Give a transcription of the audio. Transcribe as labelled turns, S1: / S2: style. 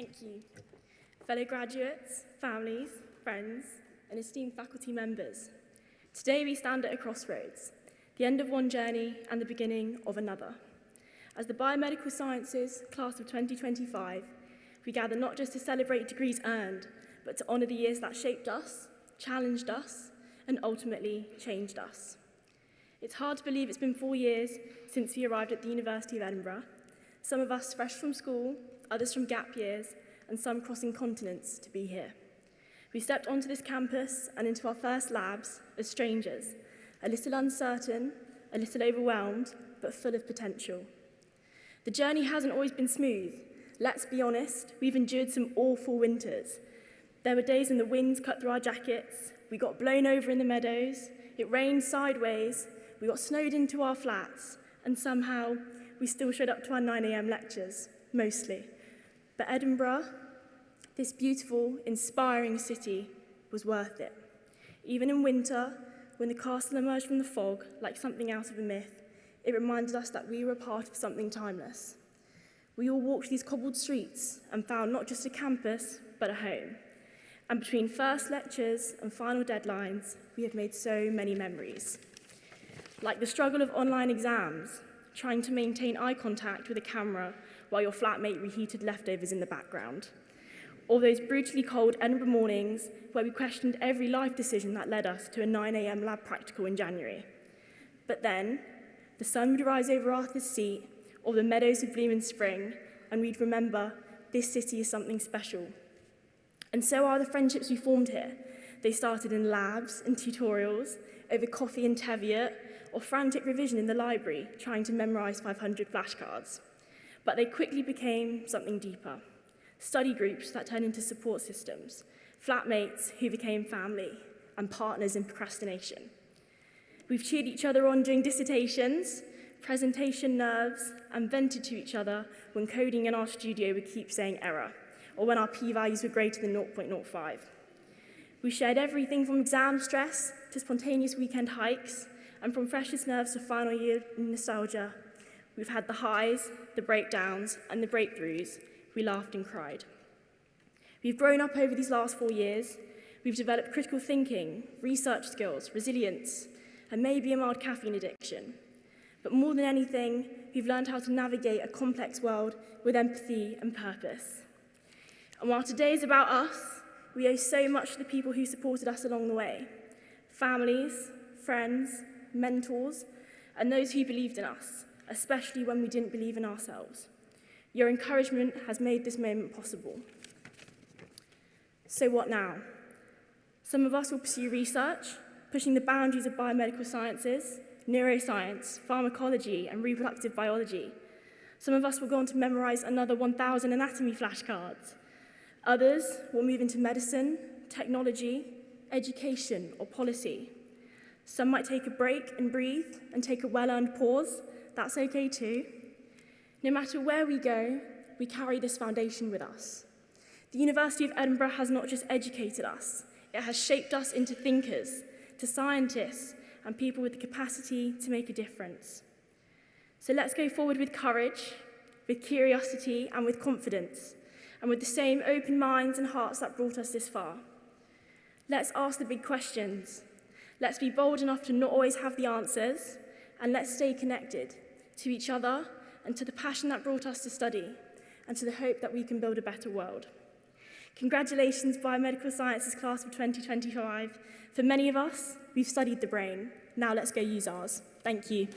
S1: Thank you. Fellow graduates, families, friends, and esteemed faculty members, today we stand at a crossroads, the end of one journey and the beginning of another. As the Biomedical Sciences class of 2025, we gather not just to celebrate degrees earned, but to honour the years that shaped us, challenged us, and ultimately changed us. It's hard to believe it's been 4 years since we arrived at the University of Edinburgh, some of us fresh from school, others from gap years, and some crossing continents to be here. We stepped onto this campus and into our first labs as strangers, a little uncertain, a little overwhelmed, but full of potential. The journey hasn't always been smooth. Let's be honest, we've endured some awful winters. There were days when the winds cut through our jackets, we got blown over in the meadows, it rained sideways, we got snowed into our flats, and somehow we still showed up to our 9 a.m. lectures, mostly. But Edinburgh, this beautiful, inspiring city, was worth it. Even in winter, when the castle emerged from the fog like something out of a myth, it reminded us that we were a part of something timeless. We all walked these cobbled streets and found not just a campus, but a home. And between first lectures and final deadlines, we have made so many memories. Like the struggle of online exams, trying to maintain eye contact with a camera while your flatmate reheated leftovers in the background. Or those brutally cold Edinburgh mornings where we questioned every life decision that led us to a 9 a.m. lab practical in January. But then, the sun would rise over Arthur's Seat, or the meadows would bloom in spring, and we'd remember this city is something special. And so are the friendships we formed here. They started in labs and tutorials, over coffee and Teviot, or frantic revision in the library, trying to memorize 500 flashcards. But they quickly became something deeper. Study groups that turned into support systems, flatmates who became family, and partners in procrastination. We've cheered each other on during dissertations, presentation nerves, and vented to each other when coding in our studio would keep saying error, or when our p-values were greater than 0.05. We shared everything from exam stress to spontaneous weekend hikes, and from freshest nerves to final year nostalgia. We've had the highs, the breakdowns, and the breakthroughs. We laughed and cried. We've grown up over these last 4 years. We've developed critical thinking, research skills, resilience, and maybe a mild caffeine addiction. But more than anything, we've learned how to navigate a complex world with empathy and purpose. And while today is about us, we owe so much to the people who supported us along the way. Families, friends, mentors, and those who believed in us, especially when we didn't believe in ourselves. Your encouragement has made this moment possible. So what now? Some of us will pursue research, pushing the boundaries of biomedical sciences, neuroscience, pharmacology, and reproductive biology. Some of us will go on to memorize another 1,000 anatomy flashcards. Others will move into medicine, technology, education, or policy. Some might take a break and breathe and take a well-earned pause. That's okay too. No matter where we go, we carry this foundation with us. The University of Edinburgh has not just educated us, it has shaped us into thinkers, to scientists, and people with the capacity to make a difference. So let's go forward with courage, with curiosity, and with confidence, and with the same open minds and hearts that brought us this far. Let's ask the big questions. Let's be bold enough to not always have the answers, and let's stay connected to each other and to the passion that brought us to study, and to the hope that we can build a better world. Congratulations, Biomedical Sciences class of 2025. For many of us, we've studied the brain. Now let's go use ours. Thank you.